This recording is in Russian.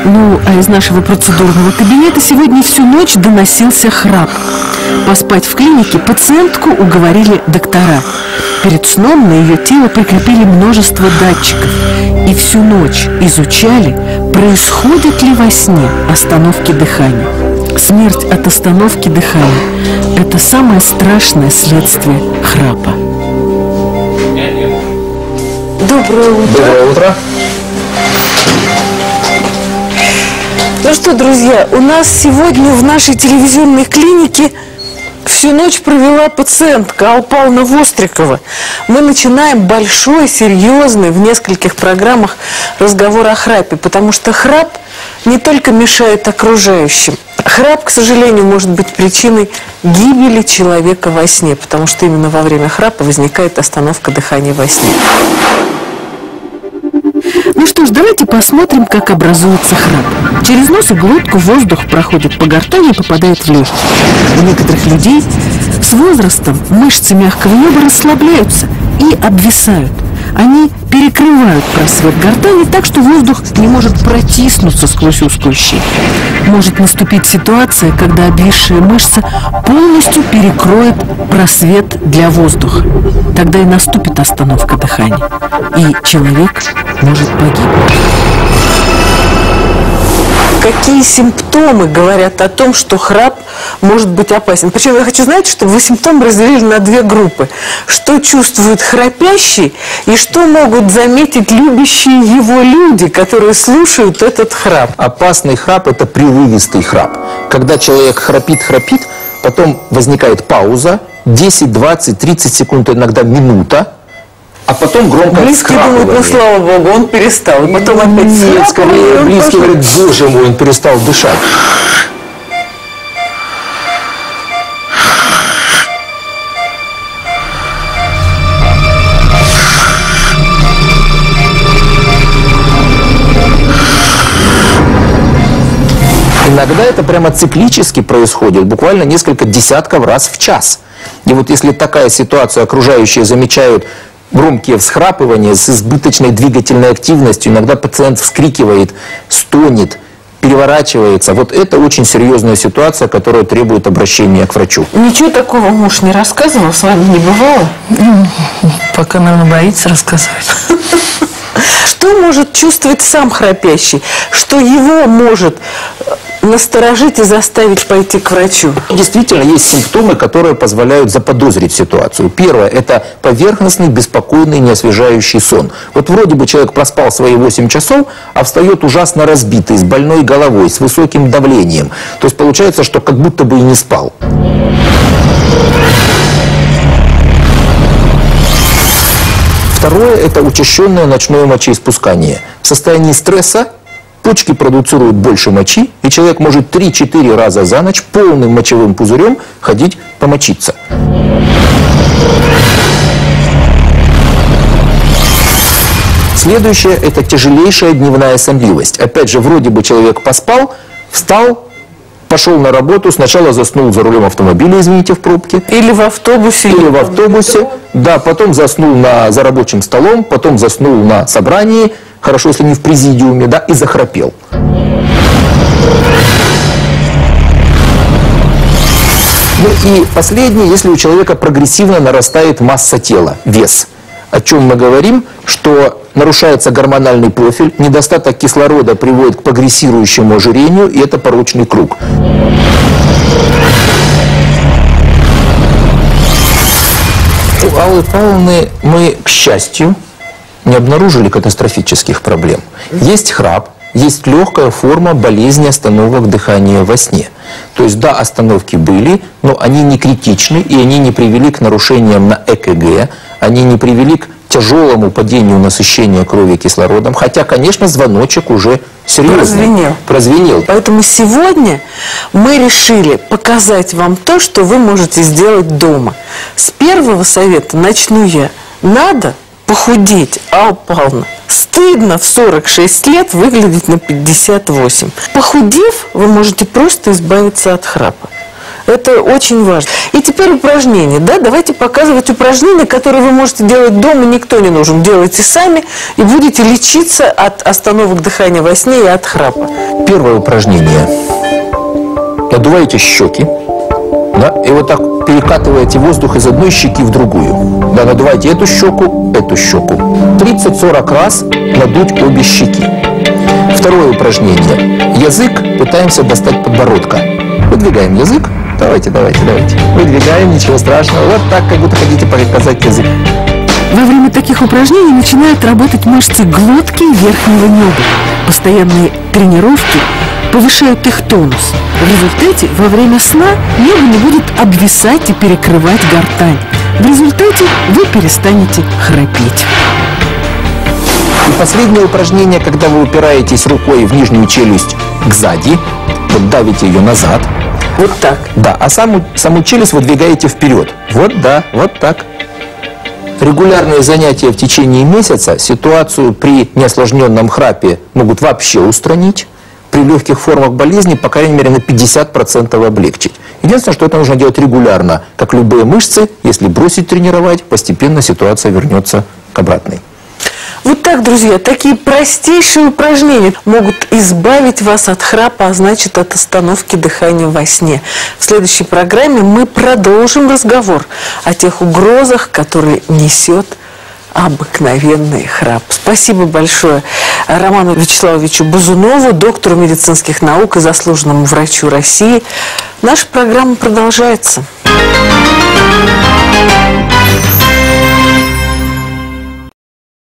Ну, а из нашего процедурного кабинета сегодня всю ночь доносился храп. Поспать в клинике пациентку уговорили доктора. Перед сном на ее тело прикрепили множество датчиков. И всю ночь изучали, происходят ли во сне остановки дыхания. Смерть от остановки дыхания – это самое страшное следствие храпа. Доброе утро. Доброе утро. Ну что, друзья, у нас сегодня в нашей телевизионной клинике всю ночь провела пациентка Алла Павловна Вострикова. Мы начинаем большой, серьезный, в нескольких программах разговор о храпе, потому что храп не только мешает окружающим. Храп, к сожалению, может быть причиной гибели человека во сне, потому что именно во время храпа возникает остановка дыхания во сне. Ну что ж, давайте посмотрим, как образуется храп. Через нос и глотку воздух проходит по гортани и попадает в легкие. У некоторых людей с возрастом мышцы мягкого неба расслабляются и обвисают. Они перекрывают просвет гортани так, что воздух не может протиснуться сквозь узкую щель. Может наступить ситуация, когда обвисшая мышца полностью перекроет просвет для воздуха. Тогда и наступит остановка дыхания, и человек может погибнуть. Какие симптомы говорят о том, что храп может быть опасен? Причем я хочу, знаете, чтобы вы симптомы разделили на две группы. Что чувствует храпящий и что могут заметить любящие его люди, которые слушают этот храп? Опасный храп – это прерывистый храп. Когда человек храпит, потом возникает пауза, 10, 20, 30 секунд, иногда минута, а потом громко близкие думают, ну слава богу, он перестал. И потом опять нет, скорее близкие говорят, боже мой, он перестал дышать. Иногда это прямо циклически происходит, буквально несколько десятков раз в час. И вот если такая ситуация окружающие замечают громкие всхрапывания с избыточной двигательной активностью, иногда пациент вскрикивает, стонет, переворачивается. Вот это очень серьезная ситуация, которая требует обращения к врачу. Ничего такого муж не рассказывал, с вами не бывало? Пока, наверное, боится рассказывать. Что может чувствовать сам храпящий? Что его может насторожить и заставить пойти к врачу? Действительно, есть симптомы, которые позволяют заподозрить ситуацию. Первое – это поверхностный, беспокойный, неосвежающий сон. Вот вроде бы человек проспал свои 8 часов, а встает ужасно разбитый, с больной головой, с высоким давлением. То есть получается, что как будто бы и не спал. Второе – это учащенное ночное мочеиспускание. В состоянии стресса почки продуцируют больше мочи, и человек может 3-4 раза за ночь полным мочевым пузырем ходить помочиться. Следующее – это тяжелейшая дневная сонливость. Опять же, вроде бы человек поспал, встал, пошел на работу, сначала заснул за рулем автомобиля, извините, в пробке. Или в автобусе. Или в автобусе. Да, потом заснул за рабочим столом, потом заснул на собрании, хорошо, если не в президиуме, да, и захрапел. Ну и последнее, если у человека прогрессивно нарастает масса тела, вес. О чем мы говорим? Что нарушается гормональный профиль, недостаток кислорода приводит к прогрессирующему ожирению, и это порочный круг. У Аллы Павловны мы, к счастью, не обнаружили катастрофических проблем. Есть храп, есть легкая форма болезни остановок дыхания во сне. То есть, да, остановки были, но они не критичны, и они не привели к нарушениям на ЭКГ, они не привели к тяжелому падению насыщения крови кислородом, хотя, конечно, звоночек уже серьезный. Прозвенел. Поэтому сегодня мы решили показать вам то, что вы можете сделать дома. С первого совета начну я. Надо похудеть, Алла Павловна. Стыдно в 46 лет выглядеть на 58. Похудев, вы можете просто избавиться от храпа. Это очень важно. И теперь упражнения. Да? Давайте показывать упражнения, которые вы можете делать дома, никто не нужен. Делайте сами и будете лечиться от остановок дыхания во сне и от храпа. Первое упражнение. Надуваете щеки, да, и вот так перекатываете воздух из одной щеки в другую. Да, надувайте эту щеку. 30-40 раз надуть обе щеки. Второе упражнение. Язык пытаемся достать подбородка. Выдвигаем язык. Давайте. Выдвигаем, ничего страшного. Вот так, как будто хотите показать язык. Во время таких упражнений начинают работать мышцы глотки и верхнего неба. Постоянные тренировки повышают их тонус. В результате во время сна небо не будет обвисать и перекрывать гортань. В результате вы перестанете храпеть. И последнее упражнение, когда вы упираетесь рукой в нижнюю челюсть кзади, вот давите ее назад. Вот так. Да, а саму челюсть выдвигаете вперед. Вот, да, вот так. Регулярные занятия в течение месяца ситуацию при неосложненном храпе могут вообще устранить. При легких формах болезни, по крайней мере, на 50% облегчить. Единственное, что это нужно делать регулярно. Как любые мышцы, если бросить тренировать, постепенно ситуация вернется к обратной. Вот так, друзья, такие простейшие упражнения могут избавить вас от храпа, а значит, от остановки дыхания во сне. В следующей программе мы продолжим разговор о тех угрозах, которые несет обыкновенный храп. Спасибо большое Роману Вячеславовичу Бузунову, доктору медицинских наук и заслуженному врачу России. Наша программа продолжается.